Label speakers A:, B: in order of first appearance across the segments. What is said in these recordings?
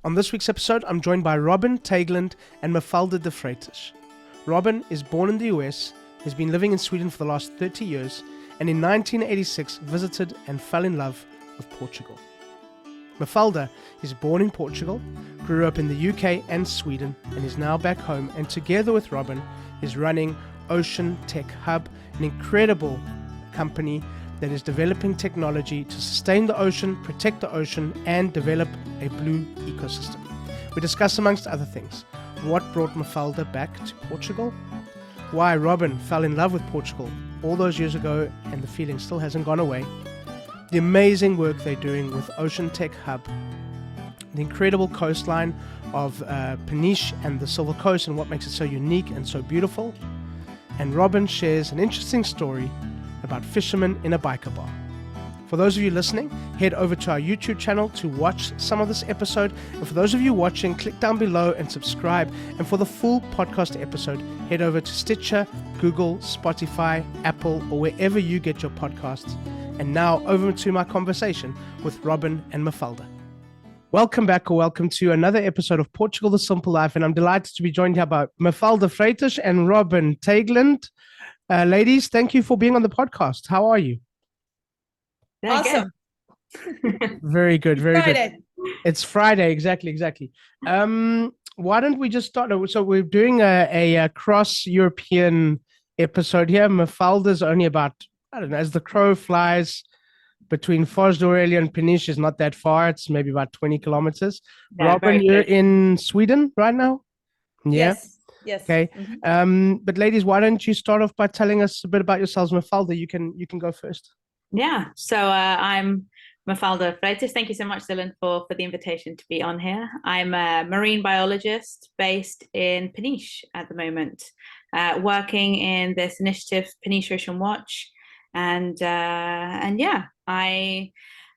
A: On this week's episode, I'm joined by Robin Tagland and Mafalda de Freitas. Robin is born in the US, has been living in Sweden for the last 30 years, and in 1986 visited and fell in love with Portugal. Mafalda is born in Portugal, grew up in the UK and Sweden, and is now back home, and together with Robin is running Ocean Tech Hub, an incredible company that is developing technology to sustain the ocean, protect the ocean, and develop a blue ecosystem. We discuss, amongst other things, what brought Mafalda back to Portugal, why Robin fell in love with Portugal all those years ago and the feeling still hasn't gone away, the amazing work they're doing with Ocean Tech Hub, the incredible coastline of Peniche and the Silver Coast and what makes it so unique and so beautiful, and Robin shares an interesting story about fishermen in a biker bar. For those of you listening, head over to our YouTube channel to watch some of this episode. And for those of you watching, click down below and subscribe. And for the full podcast episode, head over to Stitcher, Google, Spotify, Apple, or wherever you get your podcasts. And now over to my conversation with Robin and Mafalda. Welcome back, or welcome to another episode of Portugal, the Simple Life. And I'm delighted to be joined here by Mafalda Freitas and Robin Tagland. Ladies, thank you for being on the podcast. How are you?
B: Awesome.
A: Very good. Very
B: Friday.
A: good. It's Friday. Exactly. Why don't we just start? So we're doing a cross-European episode here. Mafalda's only about, I don't know, as the crow flies between Foz do Aurélio and Peniche is not that far. It's maybe about 20 kilometers.
B: Yeah,
A: Robin, you're in Sweden right now? Yeah.
B: Yes.
A: Okay.
B: Mm-hmm.
A: But ladies, why don't you start off by telling us a bit about yourselves? Mafalda, you can go first.
B: Yeah. So I'm Mafalda Freitas. Thank you so much, Dylan, for the invitation to be on here. I'm a marine biologist based in Peniche at the moment, working in this initiative, Peniche Ocean Watch. And yeah, I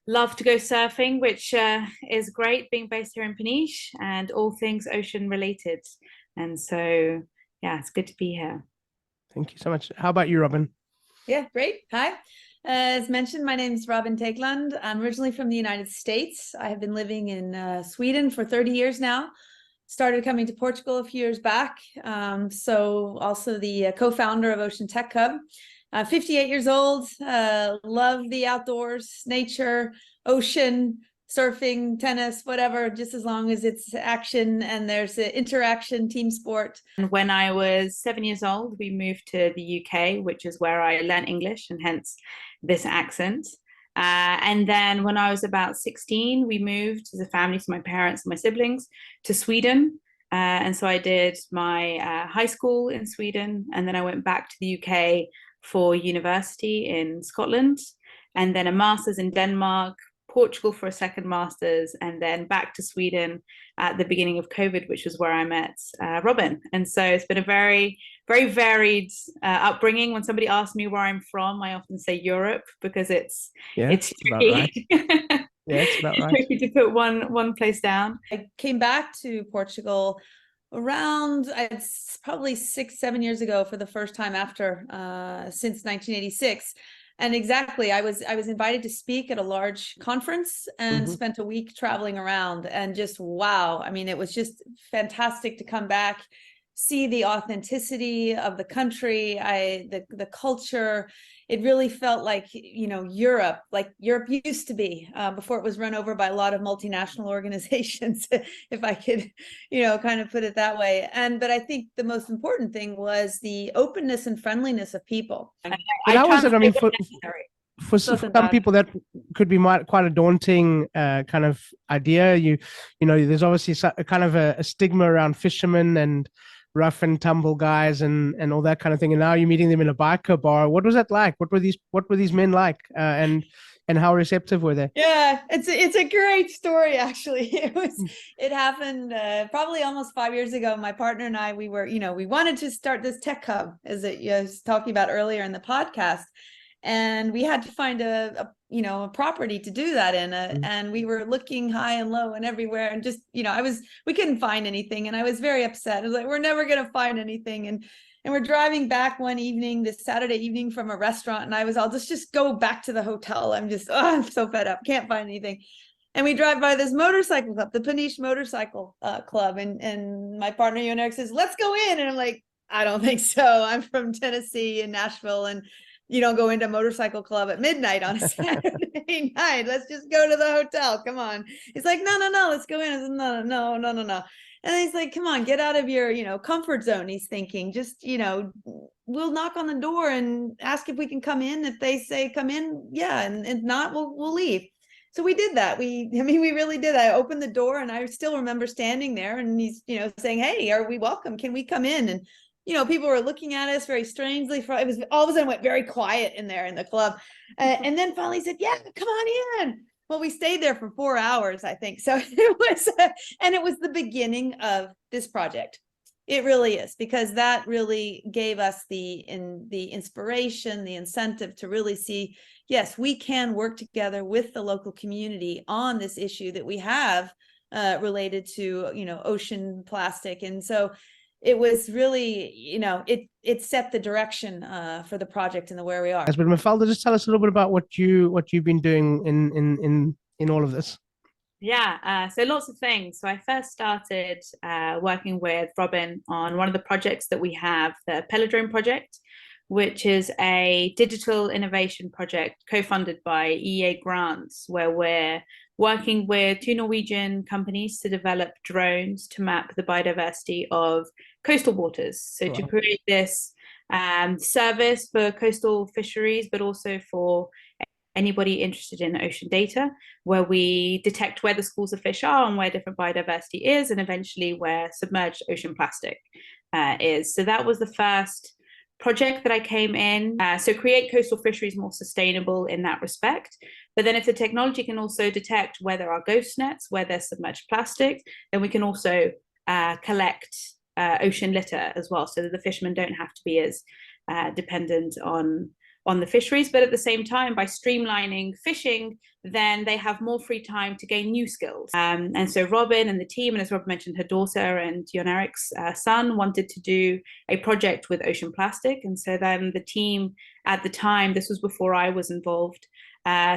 B: love to go surfing, which is great being based here in Peniche and all things ocean related. And so, yeah, it's good to be here.
A: Thank you so much. How about you, Robin?
C: Yeah, great. Hi. As mentioned, my name is Robin Tagland. I'm originally from the United States. I have been living in Sweden for 30 years now. Started coming to Portugal a few years back. So also the co-founder of Ocean Tech Hub. 58 years old, love the outdoors, nature, ocean, surfing, tennis, whatever, just as long as it's action and there's interaction, team sport.
B: And when I was 7 years old, we moved to the UK, which is where I learned English and hence this accent. And then when I was about 16, we moved as a family, to my parents and my siblings, to Sweden. And so I did my high school in Sweden, and then I went back to the UK for university in Scotland, and then a master's in Denmark, Portugal for a second master's, and then back to Sweden at the beginning of COVID, which was where I met Robin. And so it's been a very, very varied upbringing. When somebody asks me where I'm from, I often say Europe because it's
A: tricky. Right. Yeah, it's about right.
B: Tricky to put one place down.
C: I came back to Portugal around, it's probably 6-7 years ago for the first time after since 1986. And exactly, I was invited to speak at a large conference and spent a week traveling around, and just wow. I mean, it was just fantastic to come back, see the authenticity of the country, the culture. It really felt like, Europe, like Europe used to be before it was run over by a lot of multinational organizations, if I could, kind of put it that way. But I think the most important thing was the openness and friendliness of people.
A: How was it? I mean, for some people that could be quite a daunting kind of idea. There's obviously a kind of a stigma around fishermen and rough and tumble guys and all that kind of thing. And now you're meeting them in a biker bar. What was that like? What were these men like? And how receptive were they?
C: Yeah, it's a great story, actually. It happened probably almost 5 years ago. My partner and I, we wanted to start this tech hub, as I was talking about earlier in the podcast. And we had to find a property to do that in, and we were looking high and low and everywhere, and just, we couldn't find anything, and I was very upset. I was like, we're never going to find anything. And we're driving back one evening, this Saturday evening, from a restaurant, and I'll just go back to the hotel. I'm so fed up, can't find anything. And we drive by this motorcycle club, the Peniche Motorcycle Club. And my partner, Eric, says, let's go in. And I'm like, I don't think so. I'm from Tennessee and Nashville, and you don't go into a motorcycle club at midnight on a Saturday night. Let's just go to the hotel. Come on. He's like, no, let's go in. I said, no. And he's like, come on, get out of your, comfort zone. He's thinking, just, we'll knock on the door and ask if we can come in. If they say come in, yeah. And if not, we'll leave. So we did that. We really did. I opened the door, and I still remember standing there, and he's, saying, hey, are we welcome? Can we come in? And, people were looking at us very strangely. It was all of a sudden went very quiet in there in the club. And then finally said, yeah, come on in. Well, we stayed there for 4 hours, I think. So it was the beginning of this project. It really is, because that really gave us the inspiration, the incentive to really see, yes, we can work together with the local community on this issue that we have related to, ocean plastic. And so it was really, it set the direction for the project and where we are.
A: But Mafalda, just tell us a little bit about what you've been doing in all of this.
B: Yeah, so lots of things. So I first started working with Robin on one of the projects that we have, the Pelodrome project, which is a digital innovation project co-funded by EEA grants, where we're working with 2 Norwegian companies to develop drones to map the biodiversity of coastal waters. So to create this service for coastal fisheries, but also for anybody interested in ocean data, where we detect where the schools of fish are and where different biodiversity is, and eventually where submerged ocean plastic is. So that was the first project that I came in. So create coastal fisheries more sustainable in that respect. But then if the technology can also detect where there are ghost nets, where there's submerged plastic, then we can also collect ocean litter as well, so that the fishermen don't have to be as dependent on the fisheries. But at the same time, by streamlining fishing, then they have more free time to gain new skills. And so Robin and the team, and as Robin mentioned, her daughter and Jon Eric's son wanted to do a project with ocean plastic. And so then the team at the time, this was before I was involved,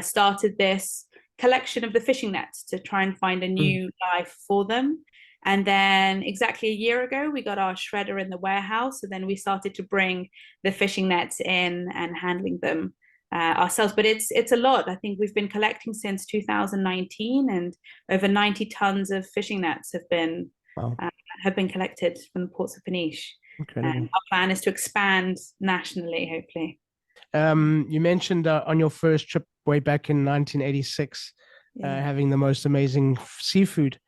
B: started this collection of the fishing nets to try and find a new life for them. And then exactly a year ago, we got our shredder in the warehouse. So then we started to bring the fishing nets in and handling them ourselves. But it's a lot. I think we've been collecting since 2019, and over 90 tons of fishing nets have been collected from the ports of Peniche. And our plan is to expand nationally, hopefully.
A: You mentioned on your first trip way back in 1986, having the most amazing seafood.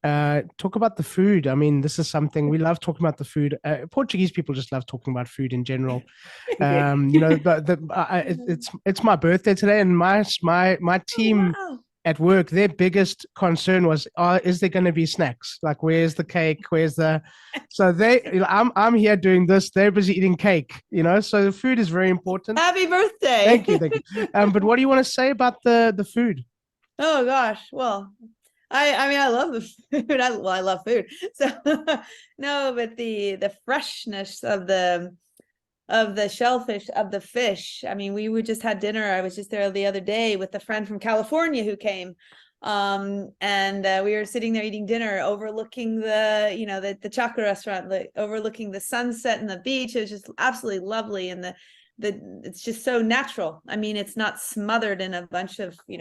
A: Talk about the food. I mean, this is something we love talking about, the food. Portuguese people just love talking about food in general. It's my birthday today, and my team at work, their biggest concern was, is there going to be snacks? Like, where's the cake? So I'm here doing this. They're busy eating cake, so the food is very important.
C: Happy birthday.
A: Thank you. But what do you want to say about the food?
C: Oh gosh. Well, I mean, I love the food. I love food. So no, but the freshness of the shellfish, of the fish. I mean, we just had dinner. I was just there the other day with a friend from California who came. And we were sitting there eating dinner, overlooking the Chakra restaurant, overlooking the sunset and the beach. It was just absolutely lovely. And it's just so natural. I mean, it's not smothered in a bunch of, you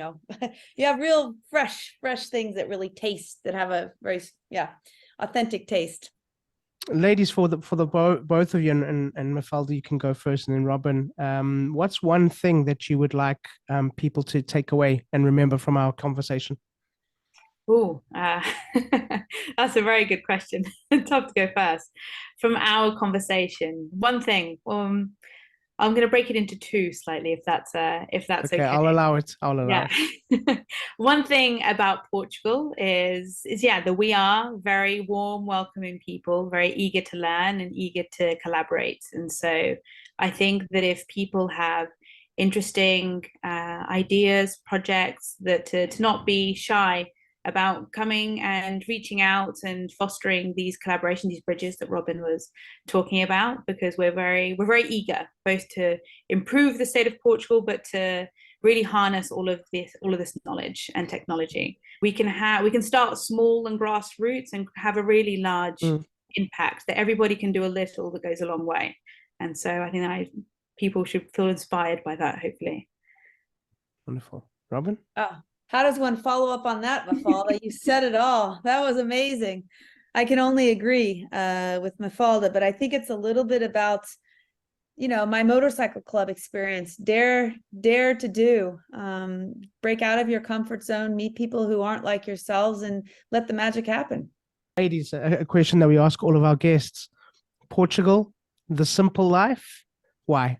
C: have real fresh things that really taste, that have a very, authentic taste.
A: Ladies, for the both of you, and Mafalda, you can go first, and then Robin, what's one thing that you would like people to take away and remember from our conversation?
B: Oh, that's a very good question. Tough to go first. From our conversation, one thing. I'm going to break it into 2 slightly, if that's okay.
A: I'll allow it. It.
B: One thing about Portugal is that we are very warm, welcoming people, very eager to learn and eager to collaborate. And so I think that if people have interesting ideas, projects, that to not be shy about coming and reaching out and fostering these collaborations, these bridges that Robin was talking about, because we're very eager both to improve the state of Portugal, but to really harness all of this knowledge and technology. We can start small and grassroots and have a really large impact that everybody can do a little that goes a long way. And so I think that people should feel inspired by that, hopefully.
A: Wonderful. Robin?
C: Oh, how does one follow up on that, Mafalda? You said it all. That was amazing. I can only agree with Mafalda, but I think it's a little bit about, my motorcycle club experience. Dare to do. Break out of your comfort zone, meet people who aren't like yourselves, and let the magic happen.
A: Ladies, a question that we ask all of our guests. Portugal, the simple life. Why?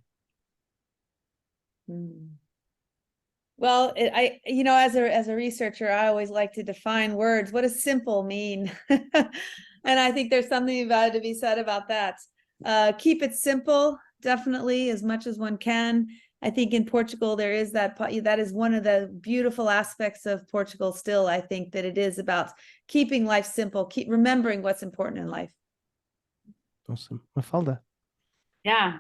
C: Well, as a researcher, I always like to define words. What does simple mean? And I think there's something about it to be said about that. Keep it simple, definitely, as much as one can. I think in Portugal, there is that is one of the beautiful aspects of Portugal still. I think that it is about keeping life simple, keep remembering what's important in life.
A: Awesome. Mafalda?
B: Yeah.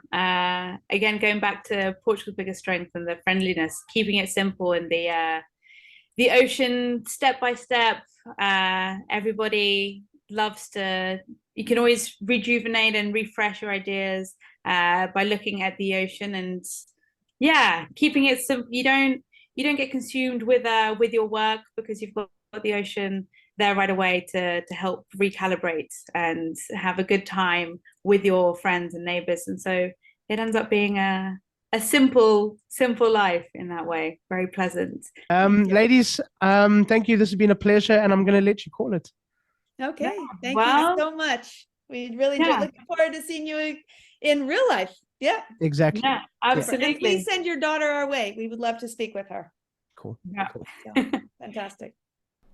B: Again, going back to Portugal's biggest strength and the friendliness, keeping it simple, and the ocean step by step. Everybody loves to. You can always rejuvenate and refresh your ideas by looking at the ocean, and keeping it simple. You don't get consumed with your work, because you've got the ocean there right away to help recalibrate and have a good time with your friends and neighbors. And so it ends up being a simple life in that way. Very pleasant.
A: Ladies, thank you. This has been a pleasure, and I'm going to let you call it.
C: Okay. Thank you so much. We really looking forward to seeing you in real life. Yeah.
A: Exactly.
B: Yeah, absolutely.
C: And please send your daughter our way. We would love to speak with her.
A: Cool.
B: Yeah.
A: Cool.
C: So, fantastic.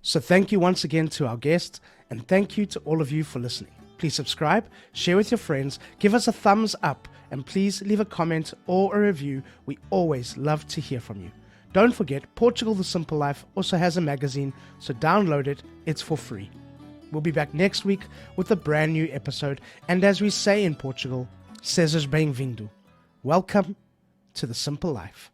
A: So thank you once again to our guests, and thank you to all of you for listening. Please subscribe, share with your friends, give us a thumbs up, and please leave a comment or a review. We always love to hear from you. Don't forget, Portugal the Simple Life also has a magazine, so download it. It's for free. We'll be back next week with a brand new episode, and as we say in Portugal, sejas bem-vindo. Welcome to the Simple Life.